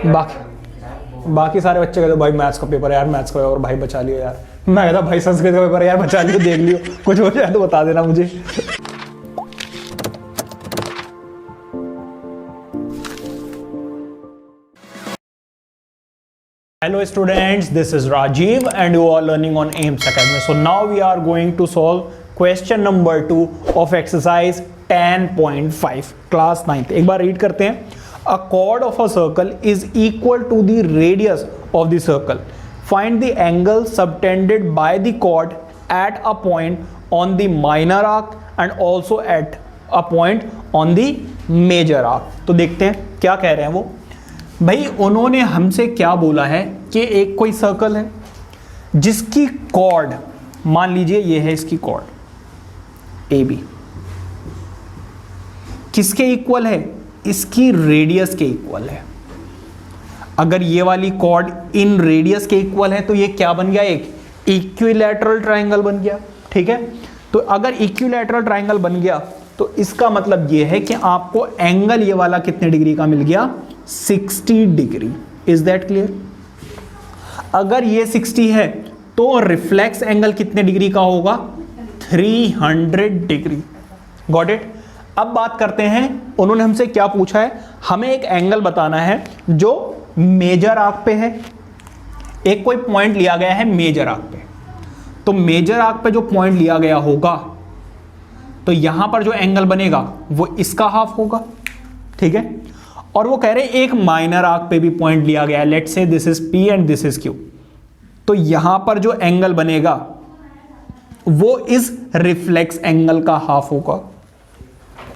बाकी सारे बच्चे कहते भाई मैथ्स का पेपर है यार, मैथ्स का पेपर भाई बचा लियो यार। मैं कहता भाई संस्कृत का पेपर है यार, बचा लियो, देख लियो, कुछ हो जाए तो बता देना मुझे। Hello students, this is Rajiv and you are learning on AIMS Academy. So now we are going to solve question number 2 of exercise 10.5 class 9th. एक बार रीड करते हैं. A chord of a circle is equal to the radius of the circle. Find the angle subtended by the chord at a point on the minor arc and also at a point on the major arc. तो देखते हैं क्या कह रहे हैं वो. भाई उन्होंने हमसे क्या बोला है कि एक कोई सर्कल है जिसकी कॉर्ड, मान लीजिए ये है इसकी कॉर्ड ए बी, किसके इक्वल है, इसकी रेडियस के इक्वल है. अगर ये वाली कॉर्ड इन रेडियस के इक्वल है तो ये क्या बन गया, एक इक्विलैटरल ट्रायंगल बन गया. ठीक है, तो अगर इक्विलैटरल ट्रायंगल बन गया तो इसका मतलब ये है कि आपको एंगल ये वाला कितने डिग्री का मिल गया, 60 डिग्री. Is that clear. अगर ये 60 है तो रिफ्लेक्स एंगल कितने डिग्री का होगा, 300 डिग्री. Got it. अब बात करते हैं, उन्होंने हमसे क्या पूछा है, हमें एक एंगल बताना है जो मेजर आर्क पे है. एक कोई पॉइंट लिया गया है मेजर आर्क पे, तो मेजर आर्क पे जो पॉइंट लिया गया होगा तो यहां पर जो एंगल बनेगा वो इसका हाफ होगा. ठीक है, और वो कह रहे हैं एक माइनर आर्क पे भी पॉइंट लिया गया है, let's say this is P and this is Q, तो यहां पर जो एंगल बनेगा वो इस रिफ्लेक्स एंगल का हाफ होगा.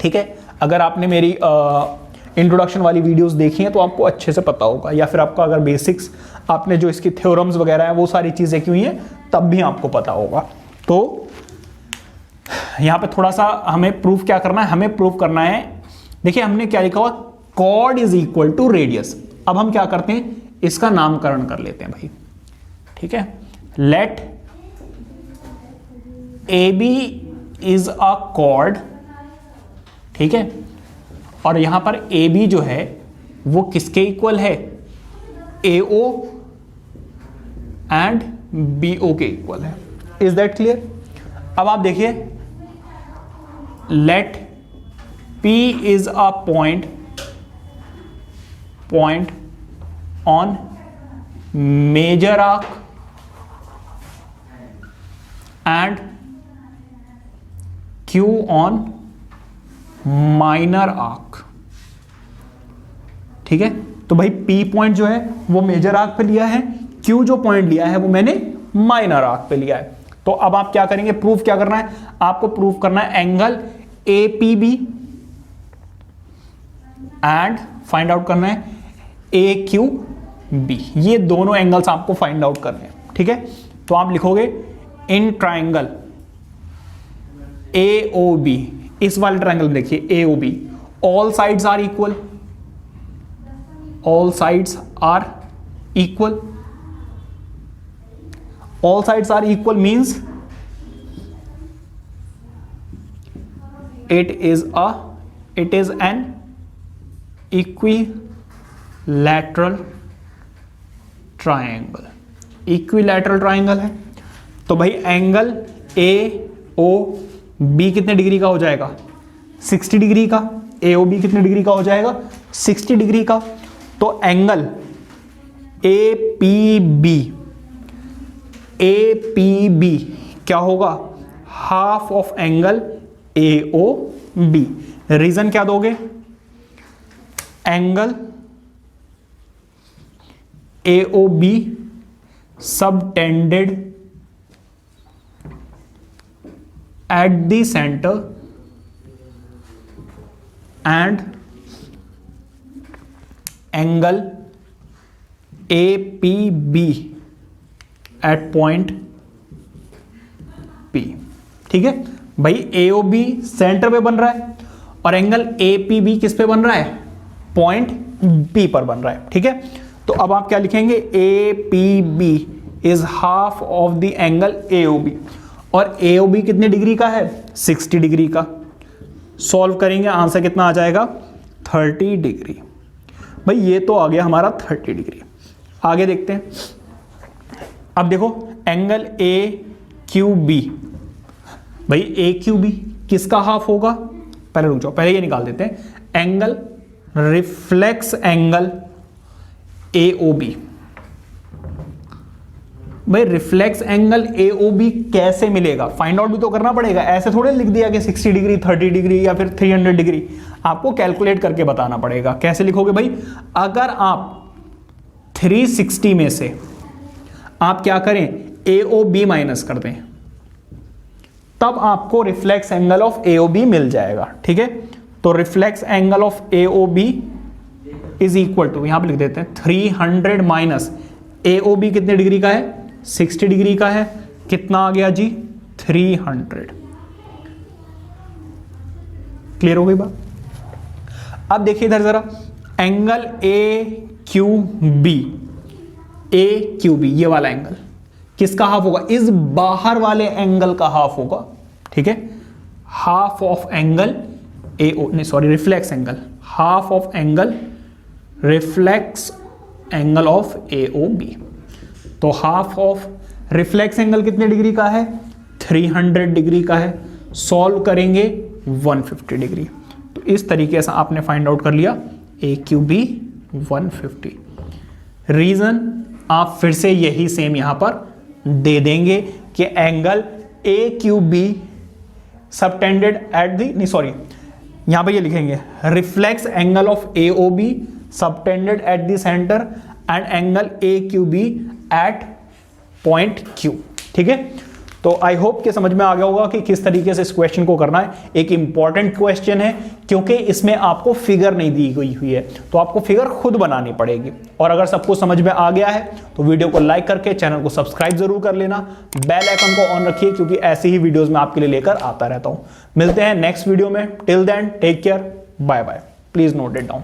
ठीक है, अगर आपने मेरी इंट्रोडक्शन वाली वीडियोस देखी हैं तो आपको अच्छे से पता होगा, या फिर आपका अगर बेसिक्स आपने जो इसकी थ्योरम्स वगैरह हैं वो सारी चीजें की हुई हैं तब भी आपको पता होगा. तो यहां पे थोड़ा सा हमें प्रूफ क्या करना है, हमें प्रूफ करना है. देखिए हमने क्या लिखा हुआ, chord is equal to radius. अब हम क्या करते हैं, इसका नामकरण कर लेते हैं भाई. ठीक है, let A B is a chord. ठीक है, और यहां पर ए बी जो है वो किसके इक्वल है, ए ओ एंड बी ओ के इक्वल है. Is that clear. अब आप देखिए, late P is a point on major arc and Q on minor arc. ठीक है, तो भाई P पॉइंट जो है वो मेजर आर्क पे लिया है, Q जो पॉइंट लिया है वो मैंने माइनर आर्क पे लिया है. तो अब आप क्या करेंगे, प्रूफ क्या करना है, आपको प्रूफ करना है angle APB and find out करना है AQB. ये दोनों एंगल्स आपको फाइंड आउट करने हैं. ठीक है, तो आप लिखोगे इन ट्राइंगल AOB, इस वाले ट्राइंगल में देखिए AOB, all sides are equal, all sides are equal, all sides are equal means it is an equilateral triangle. Equilateral triangle है तो भाई एंगल AOB कितने डिग्री का हो जाएगा, 60 डिग्री का. AOB कितने डिग्री का हो जाएगा, 60 डिग्री का. तो एंगल APB क्या होगा, half of angle AOB. Reason क्या दोगे, angle AOB subtended at the center and angle APB at point P. ठीक है भाई, AOB सेंटर पे बन रहा है और एंगल APB किस पे बन रहा है, पॉइंट B पर बन रहा है. ठीक है, तो अब आप क्या लिखेंगे, APB is half of the angle AOB, और AOB कितने डिग्री का है, 60 डिग्री का. सॉल्व करेंगे आंसर कितना आ जाएगा, 30 डिग्री. भाई ये तो आ गया हमारा 30 डिग्री। आगे देखते हैं। अब देखो एंगल ए क्यू बी, भाई ए क्यू बी किसका हाफ होगा? पहले रुक जाओ, पहले ये निकाल देते हैं। Angle reflex angle A O B. भाई reflex angle A O B कैसे मिलेगा? फाइंड आउट भी तो करना पड़ेगा। ऐसे थोड़े लिख दिया कि 60 डिग्री, 30 डिग्री या फिर 300 डिग्री। आपको कैलकुलेट करके बताना पड़ेगा। कैसे लिखोगे भाई? अगर आप 360 में से आप क्या करें, ए ओ बी माइनस कर दें, तब आपको reflex angle of A O B मिल जाएगा। ठीक है, तो reflex angle of A O B is equal to, यहां पे लिख देते हैं 300 माइनस ए ओ बी कितने डिग्री का है? 60 डिग्री का है। कितना आ गया जी? 300। क्लियर हो गई बात? अब देखिए इधर जरा, angle A Q B, A Q B ये वाला एंगल किसका हाफ होगा? इस बाहर वाले एंगल का हाफ होगा। ठीक है, half of angle A O, नहीं sorry reflex angle, half of angle reflex angle of A O B. तो हाफ ऑफ रिफ्लेक्स एंगल कितने डिग्री का है? 300 डिग्री का है। सॉल्व करेंगे 150 डिग्री। तो इस तरीके से आपने फाइंड आउट कर लिया ए क्यू बी 150। रीजन आप फिर से यही सेम यहां पर दे देंगे कि angle A Q B subtended at the, नहीं सॉरी यहां पर ये लिखेंगे reflex angle of A O B subtended at the centre and angle A Q B at point Q. ठीक है, तो आई होप कि समझ में आ गया होगा कि किस तरीके से इस क्वेश्चन को करना है। एक इंपॉर्टेंट क्वेश्चन है क्योंकि इसमें आपको फिगर नहीं दी गई हुई है, तो आपको फिगर खुद बनानी पड़ेगी। और अगर सब कुछ समझ में आ गया है तो वीडियो को लाइक करके चैनल को सब्सक्राइब जरूर कर लेना, बेल आइकन को ऑन रखिए क्योंकि ऐसी ही वीडियोस मैं आपके लिए लेकर आता रहता हूं। मिलते हैं नेक्स्ट वीडियो में। Till then take care, bye bye. Please note it down.